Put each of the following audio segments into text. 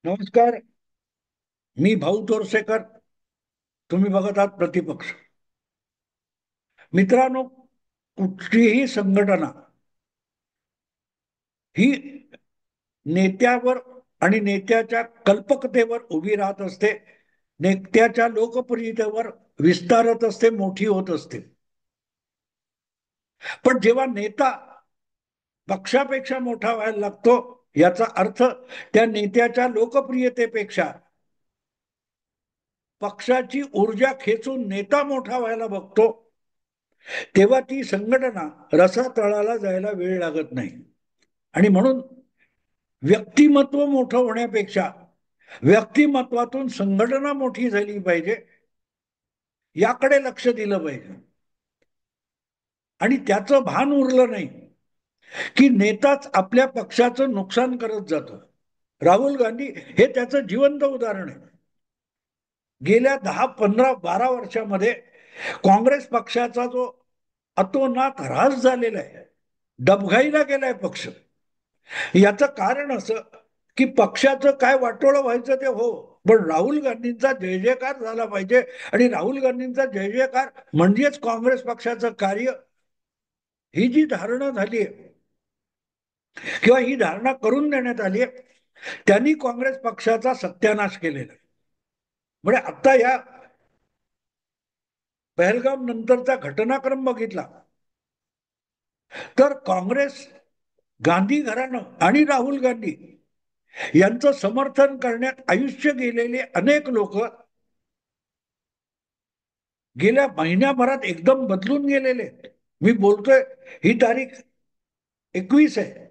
नमस्कार. मी भाऊ तोरसेकर. तुम्ही बघत आहात प्रतिपक्ष. मित्रांनो, कुठलीही संघटना ही नेत्यावर आणि नेत्याच्या कल्पकतेवर उभी राहत असते. नेत्याच्या लोकप्रियतेवर विस्तारत असते, मोठी होत असते. पण जेव्हा नेता पक्षापेक्षा मोठा व्हायला लागतो, याचा अर्थ त्या नेत्याच्या लोकप्रियतेपेक्षा पक्षाची ऊर्जा खेचून नेता मोठा व्हायला बघतो, तेव्हा ती संघटना रसातळाला जायला वेळ लागत नाही. आणि म्हणून व्यक्तिमत्व मोठं होण्यापेक्षा व्यक्तिमत्वातून संघटना मोठी झाली पाहिजे, याकडे लक्ष दिलं पाहिजे. आणि त्याचं भान उरलं नाही की नेताच आपल्या पक्षाचं नुकसान करत जातो. राहुल गांधी हे त्याचं जिवंत उदाहरण आहे. गेल्या 10, 15, 12 वर्षामध्ये काँग्रेस पक्षाचा जो अतोनात ऱ्हास झालेला आहे, डबघाईला गेलाय पक्ष. याचं कारण असं की पक्षाचं काय वाटोळं व्हायचं ते हो, पण राहुल गांधींचा जय जयकार झाला पाहिजे. आणि राहुल गांधींचा जय जयकार म्हणजेच काँग्रेस पक्षाचं कार्य, ही जी धारणा झाली आहे किंवा ही धारणा करून देण्यात आली आहे, त्यांनी काँग्रेस पक्षाचा सत्यानाश केलेला आहे. म्हणजे आता या पहलगाम नंतरचा घटनाक्रम बघितला तर काँग्रेस, गांधी घराणं आणि राहुल गांधी यांचं समर्थन करण्यात आयुष्य गेलेले अनेक लोक गेल्या महिन्याभरात एकदम बदलून गेलेले. मी बोलतोय, ही तारीख 21 आहे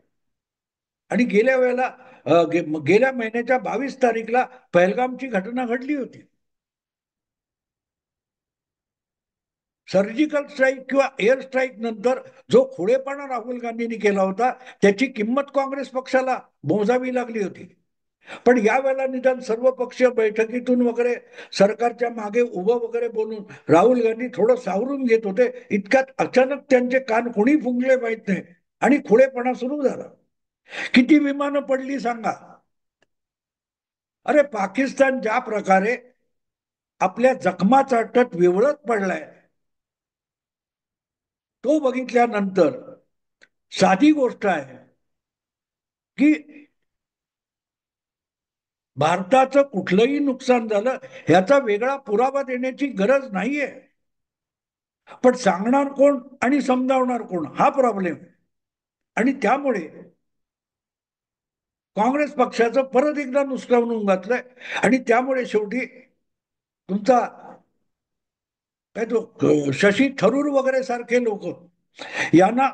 आणि गेल्या वेळेला गेल्या महिन्याच्या 22 तारीखला पहलगामची घटना घडली होती. सर्जिकल स्ट्राईक किंवा एअर स्ट्राईक नंतर जो खोडेपणा राहुल गांधींनी केला होता, त्याची किंमत काँग्रेस पक्षाला मोजावी लागली होती. पण यावेळेला निदान सर्व पक्षीय बैठकीतून वगैरे सरकारच्या मागे उभं वगैरे बोलून राहुल गांधी थोडं सावरून घेत होते. इतक्यात अचानक त्यांचे कान कोणी फुंकले माहित नाही आणि खुळेपणा सुरू झाला. किती विमानं पडली सांगा. अरे, पाकिस्तान ज्या प्रकारे आपल्या जखमा चाटत विवळत पडलाय, तो बघितल्यानंतर साधी गोष्ट आहे की भारताचं कुठलंही नुकसान झालं ह्याचा वेगळा पुरावा देण्याची गरज नाहीये. पण सांगणार कोण आणि समजावणार कोण, हा प्रॉब्लेम. आणि त्यामुळे काँग्रेस पक्षाचं परत एकदा नुसकावून घातलंय. आणि त्यामुळे शेवटी तुमचा काय तो शशी थरूर वगैरे सारखे लोक यांना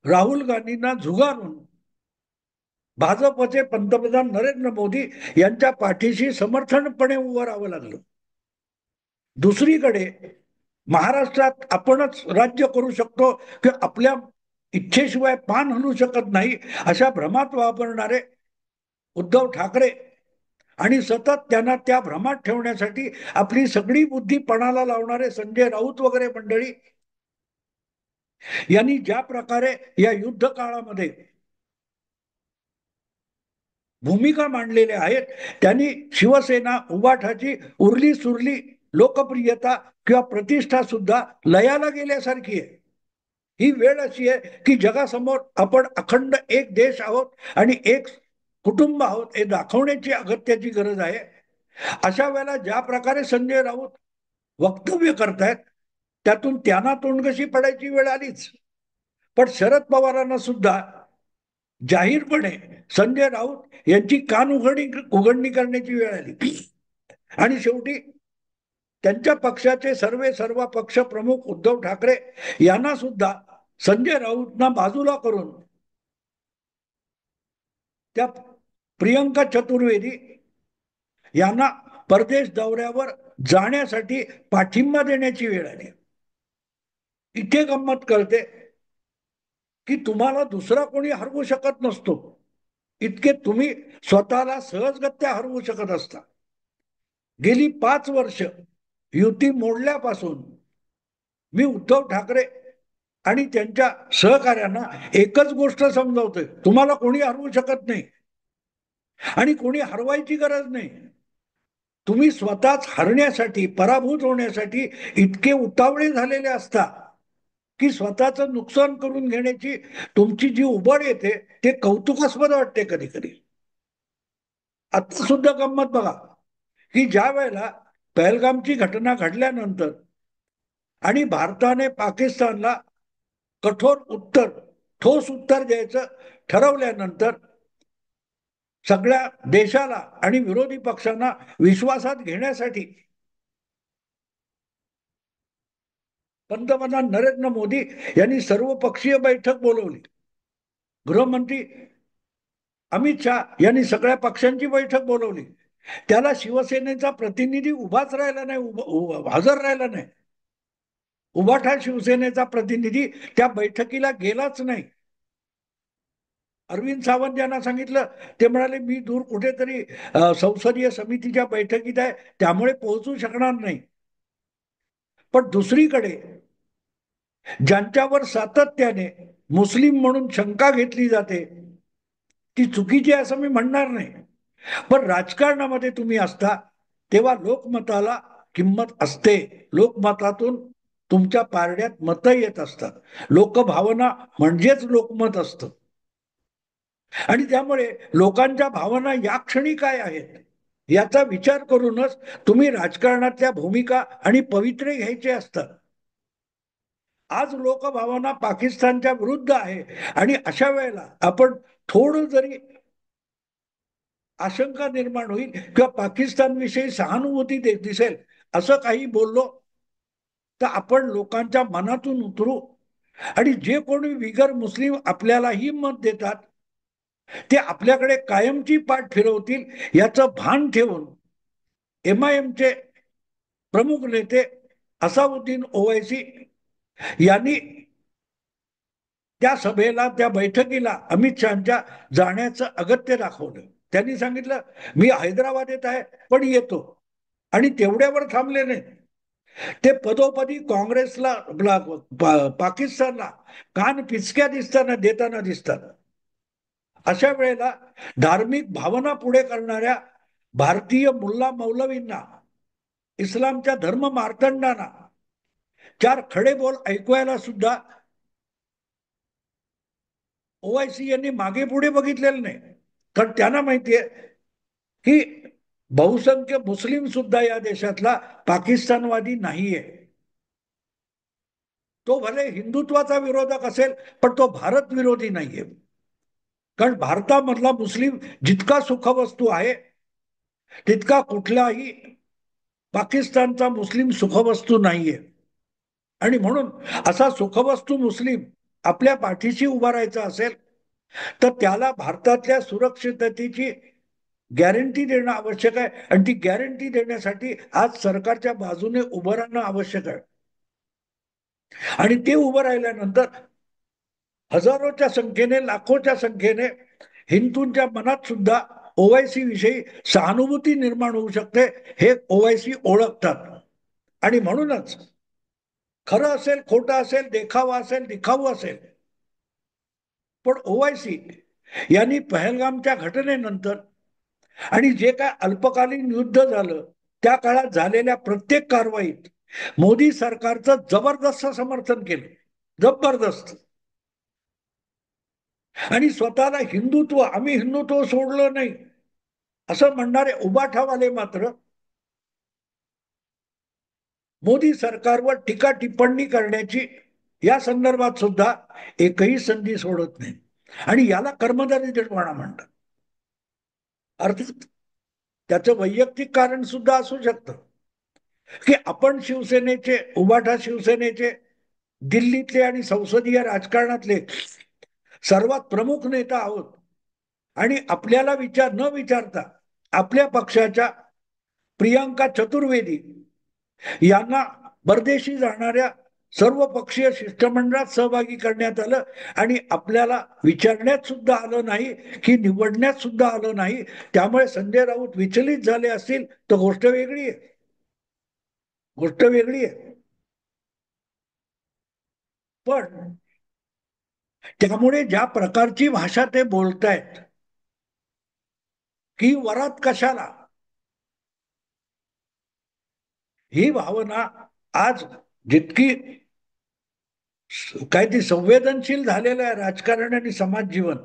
राहुल गांधींना झुगारून भाजपचे पंतप्रधान नरेंद्र मोदी यांच्या पाठीशी समर्थनपणे उभं राहावं लागलं. दुसरीकडे महाराष्ट्रात आपणच राज्य करू शकतो की आपल्या इच्छेशिवाय पान हलू शकत नाही, अशा भ्रमात वापरणारे उद्धव ठाकरे आणि सतत त्यांना त्या भ्रमात ठेवण्यासाठी आपली सगळी बुद्धी पणाला लावणारे संजय राऊत वगैरे मंडळी यांनी ज्या प्रकारे या युद्ध काळामध्ये भूमिका मांडलेल्या आहेत, त्यांनी शिवसेना उभाठाची उरली सुरली लोकप्रियता किंवा प्रतिष्ठा सुद्धा लयाला गेल्यासारखी आहे. ही वेळ अशी आहे की जगासमोर आपण अखंड एक देश आहोत आणि एक कुटुंब आहोत हे दाखवण्याची अगत्याची गरज आहे. अशा वेळेला ज्या प्रकारे संजय राऊत वक्तव्य करतायत, त्यातून त्यांना तोंडगशी पडायची वेळ आलीच. पण शरद पवारांना सुद्धा जाहीरपणे संजय राऊत यांची कान उघडणी करण्याची वेळ आली. आणि शेवटी त्यांच्या पक्षाचे सर्व पक्ष प्रमुख उद्धव ठाकरे यांना सुद्धा संजय राऊतना बाजूला करून त्या प्रियंका चतुर्वेदी यांना परदेश दौऱ्यावर जाण्यासाठी पाठिंबा देण्याची वेळ आली. इथे गंमत कळते की तुम्हाला दुसरा कोणी हरवू शकत नसतो, इतके तुम्ही स्वतःला सहजगत्या हरवू शकत असता. गेली 5 वर्ष युती मोडल्यापासून मी उद्धव ठाकरे आणि त्यांच्या सहकार्यांना एकच गोष्ट समजावतोय, तुम्हाला कोणी हरवू शकत नाही. आणि कोणी हरवायची गरज नाही. तुम्ही स्वतःच हरण्यासाठी, पराभूत होण्यासाठी इतके उतावळे झालेले असता की स्वतःचं नुकसान करून घेण्याची तुमची जी उबड येते ते कौतुकास्पद वाटते कधी कधी. आता सुद्धा गंमत बघा की ज्या वेळेला पहलगामची घटना घडल्यानंतर आणि भारताने पाकिस्तानला कठोर उत्तर, ठोस उत्तर द्यायचं ठरवल्यानंतर सगळ्या देशाला आणि विरोधी पक्षांना विश्वासात घेण्यासाठी पंतप्रधान नरेंद्र मोदी यांनी सर्वपक्षीय बैठक बोलवली. गृहमंत्री अमित शहा यांनी सगळ्या पक्षांची बैठक बोलवली. त्याला शिवसेनेचा प्रतिनिधी उभाच राहिला नाही, हजर राहिला नाही. उभाठा शिवसेनेचा प्रतिनिधी त्या बैठकीला गेलाच नाही. अरविंद सावंत यांना सांगितलं, ते म्हणाले मी दूर कुठेतरी संसदीय समितीच्या बैठकीत आहे, त्यामुळे पोहोचू शकणार नाही. पण दुसरीकडे ज्यांच्यावर सातत्याने मुस्लिम म्हणून शंका घेतली जाते ती चुकीची आहे असं मी म्हणणार नाही. पण राजकारणामध्ये तुम्ही असता तेव्हा लोकमताला किंमत असते. लोकमतातून तुमच्या पारड्यात मतं येत असतात. लोकभावना म्हणजेच लोकमत असतं. आणि त्यामुळे लोकांच्या भावना या क्षणी काय आहेत याचा विचार करूनच तुम्ही राजकारणातल्या भूमिका आणि पवित्रे घ्यायचे असतात. आज लोकभावना पाकिस्तानच्या विरुद्ध आहे आणि अशा वेळेला आपण थोडं जरी आशंका निर्माण होईल किंवा पाकिस्तान विषयी सहानुभूती दिसेल असं काही बोललो तर आपण लोकांच्या मनातून उतरू आणि जे कोणी बिगर मुस्लिम आपल्यालाही मत देतात ते आपल्याकडे कायमची पाठ फिरवतील याचं भान ठेवून MIMचे प्रमुख नेते असाउद्दीन ओवैसी यांनी त्या सभेला, त्या बैठकीला अमित शहाच्या जाण्याचं अगत्य दाखवलं. त्यांनी सांगितलं मी हैदराबाद येत आहे पण येतो. आणि तेवढ्यावर थांबले नाही, ते पदोपदी काँग्रेसला, पाकिस्तानला कान पिचक्या देताना दिसतात. अशा वेळेला धार्मिक भावना पुढे करणाऱ्या भारतीय मुल्ला मौलवींना, इस्लामच्या धर्म मार्तंडांना चार खडे बोल ऐकवायला सुद्धा ओवायसी यांनी मागे पुढे बघितलेलं नाही. कारण त्यांना माहितीये की बहुसंख्य मुस्लिम सुद्धा या देशातला पाकिस्तानवादी नाहीये. तो भले हिंदुत्वाचा विरोधक असेल पण तो भारत विरोधी नाहीये. कारण भारतामधला मुस्लिम जितका सुखवस्तू आहे तितका कुठलाही पाकिस्तानचा मुस्लिम सुखवस्तू नाहीये. आणि म्हणून असा सुखवस्तू मुस्लिम आपल्या पाठीशी उभा राहायचा असेल तर त्याला भारतातल्या सुरक्षिततेची गॅरंटी देणं आवश्यक आहे. आणि ती गॅरंटी देण्यासाठी आज सरकारच्या बाजूने उभं राहणं आवश्यक आहे. आणि ते उभं राहिल्यानंतर हजारोच्या संख्येने, लाखोच्या संख्येने हिंदूंच्या मनात सुद्धा ओवायसी विषयी सहानुभूती निर्माण होऊ शकते. हे ओवायसी ओळखतात. आणि म्हणूनच खरं असेल, खोटं असेल, देखावा असेल, दिखाऊ असेल, पण ओवायसी यांनी पहलगामच्या घटनेनंतर आणि जे काय अल्पकालीन युद्ध झालं त्या काळात झालेल्या प्रत्येक कारवाईत मोदी सरकारचं जबरदस्त समर्थन केलं. जबरदस्त. आणि स्वतःला हिंदुत्व, आम्ही हिंदुत्व सोडलं नाही असं म्हणणारे उबाठावाले मात्र मोदी सरकारवर टीका टिप्पणी करण्याची या संदर्भात सुद्धा एकही संधी सोडत नाही. आणि याला कर्मचारीपणा म्हणतात. अर्थात त्याचं वैयक्तिक कारण सुद्धा असू शकतं की आपण शिवसेनेचे, उबाठा शिवसेनेचे दिल्लीतले आणि संसदीय राजकारणातले सर्वात प्रमुख नेता आहोत आणि आपल्याला न विचारता आपल्या पक्षाच्या प्रियांका चतुर्वेदी यांना परदेशी जाणाऱ्या सर्व पक्षीय शिष्टमंडळात सहभागी करण्यात आलं आणि आपल्याला विचारण्यात सुद्धा आलं नाही की निवडण्यात सुद्धा आलं नाही. त्यामुळे संजय राऊत विचलित झाले असतील तर गोष्ट वेगळी आहे. गोष्ट वेगळी आहे. पण त्यामुळे ज्या प्रकारची भाषा ते बोलतायत की वरात कशाला, ही भावना आज जितकी काय ती संवेदनशील झालेलं आहे राजकारण आणि समाज जीवन,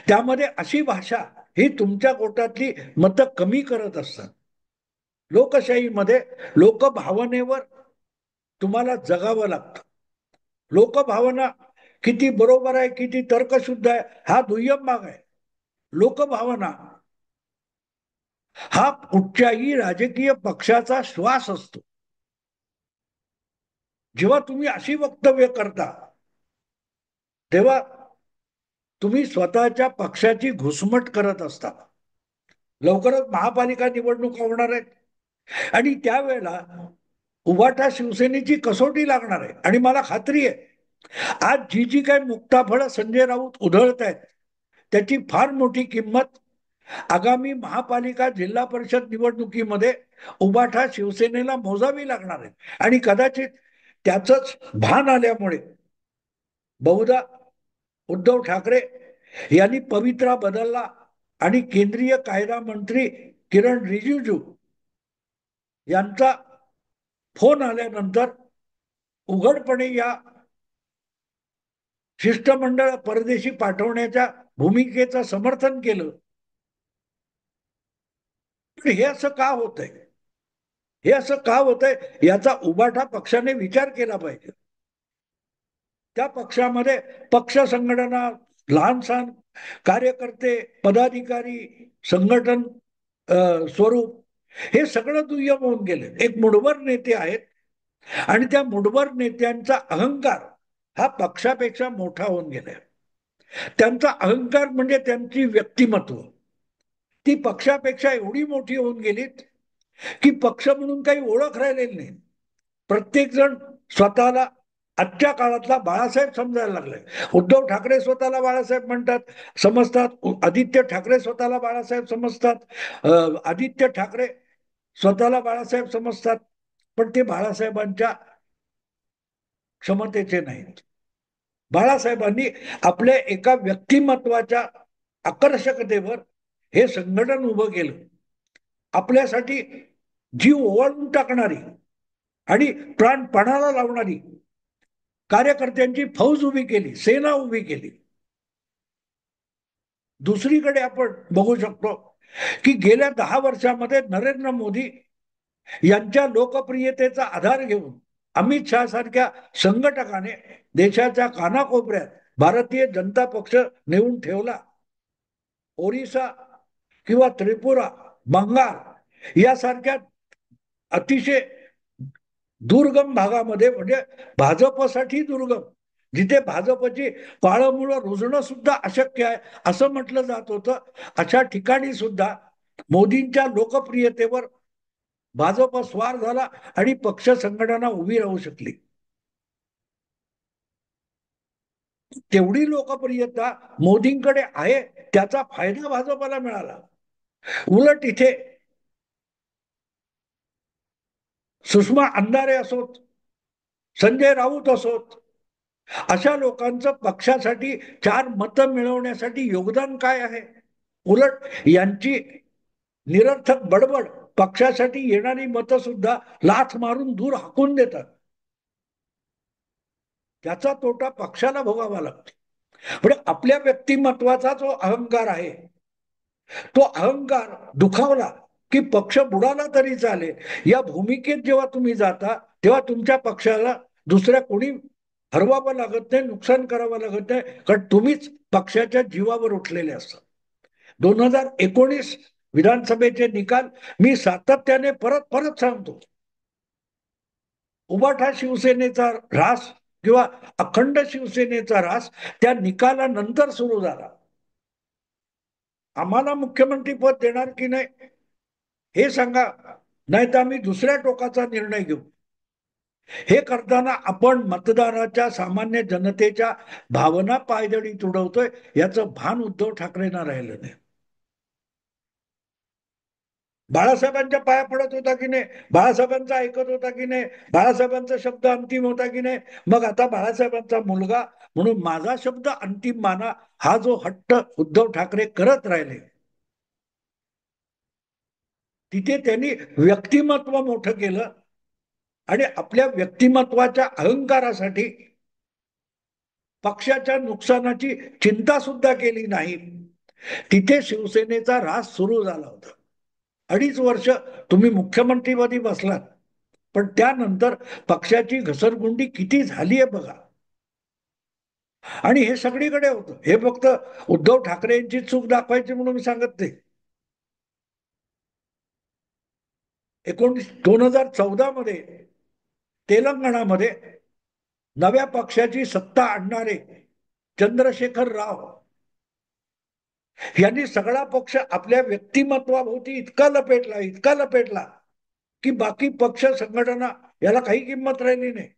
त्यामध्ये अशी भाषा ही तुमच्या पोटातली मतं कमी करत असतात. लोकशाहीमध्ये लोकभावनेवर तुम्हाला जगावं लागतं. लोकभावना किती बरोबर आहे, किती तर्कशुद्ध आहे, हा दुय्यम भाग आहे. लोकभावना हा कुठच्याही राजकीय पक्षाचा श्वास असतो. जेव्हा तुम्ही अशी वक्तव्य करता तेव्हा तुम्ही स्वतःच्या पक्षाची घुसमट करत असता. लवकरच महापालिका निवडणुका होणार आहेत आणि त्यावेळेला उभाटा शिवसेनेची कसोटी लागणार आहे. आणि मला खात्री आहे आज जी जी काही मुक्ताफळं संजय राऊत उधळत आहेत त्याची फार मोठी किंमत आगामी महापालिका जिल्हा परिषद निवडणुकीमध्ये उभाटा शिवसेनेला मोजावी लागणार आहे. आणि कदाचित त्याचंच भान आल्यामुळे बहुधा उद्धव ठाकरे यांनी पवित्रा बदलला आणि केंद्रीय कायदा मंत्री किरण रिजिजू यांचा फोन आल्यानंतर उघडपणे या शिष्टमंडळ परदेशी पाठवण्याच्या भूमिकेचं समर्थन केलं. पण हे असं का होतंय, हे असं का होतंय याचा उभाटा पक्षाने विचार केला पाहिजे. त्या पक्षामध्ये पक्ष संघटना, लहान सहान कार्यकर्ते, पदाधिकारी, संघटन स्वरूप हे सगळं दुय्यम होऊन गेले. एक मुठभर नेते आहेत आणि त्या मुठभर नेत्यांचा अहंकार हा पक्षापेक्षा मोठा होऊन गेलाय. त्यांचा अहंकार म्हणजे त्यांची व्यक्तिमत्व ती पक्षापेक्षा एवढी मोठी होऊन गेलीत की पक्ष म्हणून काही ओळख राहिलेली नाही. प्रत्येक जण स्वतःला आजच्या काळातला बाळासाहेब समजायला लागलाय. उद्धव ठाकरे स्वतःला बाळासाहेब म्हणतात, समजतात. आदित्य ठाकरे स्वतःला बाळासाहेब समजतात. आदित्य ठाकरे स्वतःला बाळासाहेब समजतात. पण ते बाळासाहेबांच्या क्षमतेचे नाहीत. बाळासाहेबांनी आपल्या एका व्यक्तिमत्वाच्या आकर्षकतेवर हे संघटन उभं केलं. आपल्यासाठी जीव ओवाळून टाकणारी आणि प्राण पणाला लावणारी कार्यकर्त्यांची फौज उभी केली, सेना उभी केली. दुसरीकडे आपण बघू शकतो की गेल्या 10 वर्षामध्ये नरेंद्र मोदी यांच्या लोकप्रियतेचा आधार घेऊन अमित शहा सारख्या संघटकाने देशाच्या कानाकोपऱ्यात भारतीय जनता पक्ष नेऊन ठेवला. ओरिसा किंवा त्रिपुरा, बंगाल यासारख्या अतिशय दुर्गम भागामध्ये, म्हणजे भाजपसाठी दुर्गम, जिथे भाजपची पाळंमुळं रुजणं सुद्धा अशक्य आहे असं म्हटलं जात होतं, अशा ठिकाणी सुद्धा मोदींच्या लोकप्रियतेवर भाजप स्वार झाला आणि पक्ष संघटना उभी राहू शकली. तेवढी लोकप्रियता मोदींकडे आहे, त्याचा फायदा भाजपला मिळाला. उलट इथे सुषमा अंधारे असोत, संजय राऊत असोत, अशा लोकांचं पक्षासाठी 4 मतं मिळवण्यासाठी योगदान काय आहे? उलट यांची निरर्थक बडबड पक्षासाठी येणारी मतं सुद्धा लाथ मारून दूर हाकून देतात. त्याचा तोटा पक्षाला भोगावा लागतो. पण आपल्या व्यक्तिमत्वाचा जो अहंकार आहे तो अहंकार दुखावला की पक्ष बुडाला तरी चालेल, या भूमिकेत जेव्हा तुम्ही जाता तेव्हा तुमच्या पक्षाला दुसऱ्या कोणी हरवावं लागत नाही, नुकसान करावं लागत नाही, कारण तुम्हीच पक्षाच्या जीवावर उठलेले असतात. 2019 विधानसभेचे निकाल मी सातत्याने परत परत सांगतो. उभाठा शिवसेनेचा ऱ्हास किंवा अखंड शिवसेनेचा ऱ्हास त्या निकालानंतर सुरू झाला. आम्हाला मुख्यमंत्री पद देणार की नाही हे सांगा, नाही तर आम्ही दुसऱ्या टोकाचा निर्णय घेऊ. हे करताना आपण मतदाराच्या, सामान्य जनतेच्या भावना पायदळी तुडवतोय याचं भान उद्धव ठाकरेंना राहिलं नाही. बाळासाहेबांच्या पाया पडत होता की नाही, बाळासाहेबांचा ऐकत होता की नाही, बाळासाहेबांचा शब्द अंतिम होता की नाही, मग आता बाळासाहेबांचा मुलगा म्हणून माझा शब्द अंतिम माना, हा जो हट्ट उद्धव ठाकरे करत राहिले, तिथे त्यांनी व्यक्तिमत्व मोठं केलं आणि आपल्या व्यक्तिमत्वाच्या अहंकारासाठी पक्षाच्या नुकसानाची चिंता सुद्धा केली नाही. तिथे शिवसेनेचा ऱ्हास सुरू झाला होता. 2.5 वर्ष तुम्ही मुख्यमंत्रीपदी बसलात, पण त्यानंतर पक्षाची घसरगुंडी किती झाली आहे बघा. आणि हे सगळीकडे होतं. हे फक्त उद्धव ठाकरे यांची चूक दाखवायची म्हणून मी सांगत नाही. 2014 मध्ये तेलंगणामध्ये नव्या पक्षाची सत्ता आणणारे चंद्रशेखर राव यांनी सगळा पक्ष आपल्या व्यक्तिमत्वाभोवती इतका लपेटला की बाकी पक्ष संघटना याला काही किंमत राहिली नाही.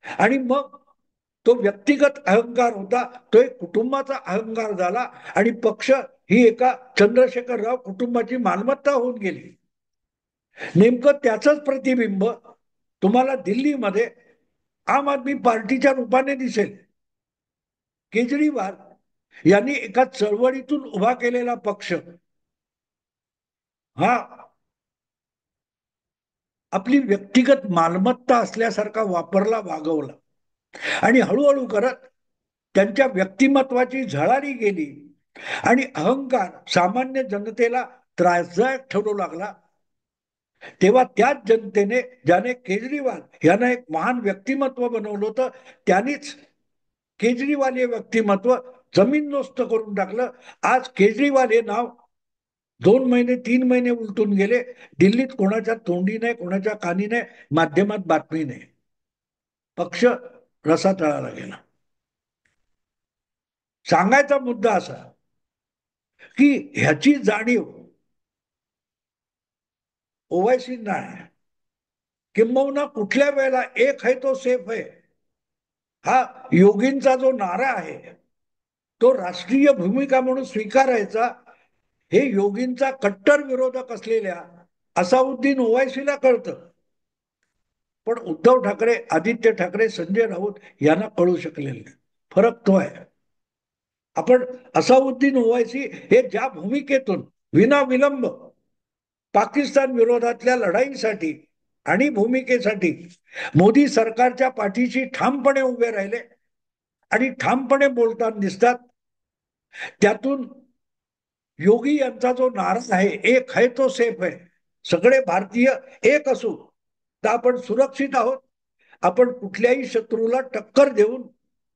आणि मग तो व्यक्तिगत अहंकार होता, तो एक कुटुंबाचा अहंकार झाला आणि पक्ष ही एका चंद्रशेखर राव कुटुंबाची मालमत्ता होऊन गेली. नेमकं त्याचंच प्रतिबिंब तुम्हाला दिल्लीमध्ये आम आदमी पार्टीच्या रूपाने दिसेल. केजरीवाल यांनी एका चळवळीतून उभा केलेला पक्ष हा आपली व्यक्तिगत मालमत्ता असल्यासारखा वागवला आणि हळूहळू करत त्यांच्या व्यक्तिमत्वाची झळाळी गेली आणि अहंकार सामान्य जनतेला त्रासदायक ठरू लागला. तेव्हा त्याच जनतेने, ज्याने केजरीवाल यांना एक महान व्यक्तिमत्व बनवलं होतं, त्यांनीच केजरीवाल हे व्यक्तिमत्व जमीनदोस्त करून टाकलं. आज केजरीवाल हे नाव 2 महिने 3 महिने उलटून गेले. दिल्लीत कोणाच्या तोंडी नाही, कोणाच्या कानी नाही, माध्यमात बातमी नाही. पक्ष रसातळाला गेला. सांगायचा मुद्दा असा की ह्याची जाणीव ओवायसी नाही, किंबहुना कुठल्या वेळेला एक है तो सेफ है हा योगींचा जो नारा आहे तो राष्ट्रीय भूमिका म्हणून स्वीकारायचा, हे योगींचा कट्टर विरोधक असलेल्या असाउद्दीन ओवायसीला कळतं. पण उद्धव ठाकरे, आदित्य ठाकरे, संजय राऊत यांना कळू शकलेले नाही. फरक तो आहे. आपण असाउद्दीन ओवायसी हे ज्या भूमिकेतून विनाविलंब पाकिस्तान विरोधातल्या लढाईसाठी आणि भूमिकेसाठी मोदी सरकारच्या पाठीशी ठामपणे उभे राहिले आणि ठामपणे बोलताना दिसतात, त्यातून योगी यांचा जो नारा आहे, एक है तो सेफ है, सगळे भारतीय एक असू तर आपण सुरक्षित आहोत, आपण कुठल्याही शत्रूला टक्कर देऊन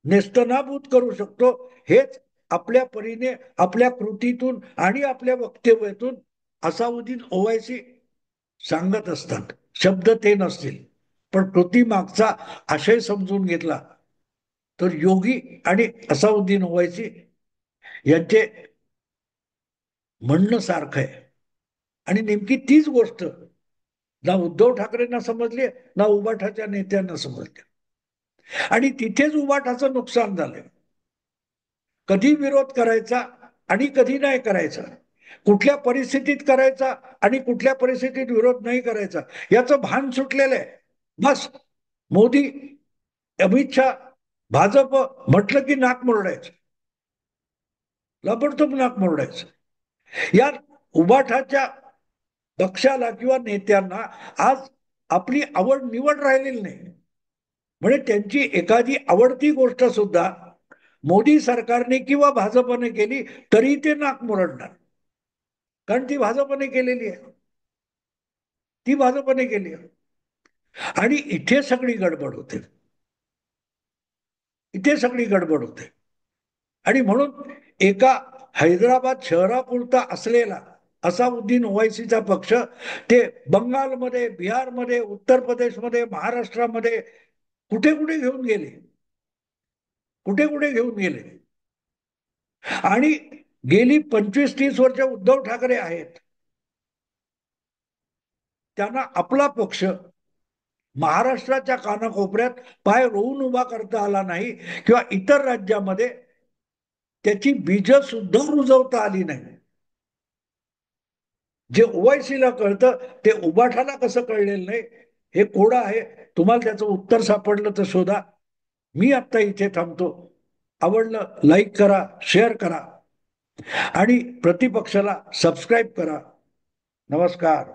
नेस्तनाबूत करू शकतो, हेच आपल्या परीने, आपल्या कृतीतून आणि आपल्या वक्तव्यातून असाउद्दीन ओवायसी सांगत असतात. शब्द ते नसतील, पण कृती मागचा आशय समजून घेतला तर योगी आणि असाउद्दीन ओवायसी यांचे म्हणणं सारखं आहे. आणि नेमकी तीच गोष्ट ना उद्धव ठाकरेंना समजली, ना उबाठाच्या नेत्यांना समजली. आणि तिथेच उबाठाचं नुकसान झालं. कधी विरोध करायचा आणि कधी नाही करायचा, कुठल्या परिस्थितीत करायचा आणि कुठल्या परिस्थितीत विरोध नाही करायचा, याचं भान सुटलेलं आहे. बस मोदी, अमित शहा, भाजप म्हटलं की नाक मुरडायचं, लबडतोब नाक मुरडायचं. या उबाठाच्या पक्षाला किंवा नेत्यांना आज आपली आवड निवड राहिलेली नाही. म्हणजे त्यांची एखादी आवडती गोष्ट सुद्धा मोदी सरकारने किंवा भाजपने केली तरी ते नाक मुरडणार, कारण ती भाजपने केलेली आहे, ती भाजपने केली आहे. आणि इथे सगळी गडबड होते, इथे सगळी गडबड होते. आणि म्हणून एका हैदराबाद शहरापुरता असलेला असाउद्दीन ओवायसीचा पक्ष ते बंगालमध्ये, बिहारमध्ये, उत्तर प्रदेशमध्ये, महाराष्ट्रामध्ये कुठे कुठे घेऊन गेले, कुठे कुठे घेऊन गेले. आणि गेली 25-30 वर्ष उद्धव ठाकरे आहेत, त्यांना आपला पक्ष महाराष्ट्राच्या कानाकोपऱ्यात पाय रोवून उभा करता आला नाही किंवा इतर राज्यामध्ये त्याची बीज सुद्धा रुजवता आली नाही. जे ओवायसीला कळतं ते उबाठाला कसं कळलेलं नाही, हे कोडं आहे. तुम्हाला त्याचं उत्तर सापडलं तर शोधा. मी आता इथे थांबतो. आवडलं लाईक करा, शेअर करा आणि प्रतिपक्षाला सबस्क्राईब करा. नमस्कार.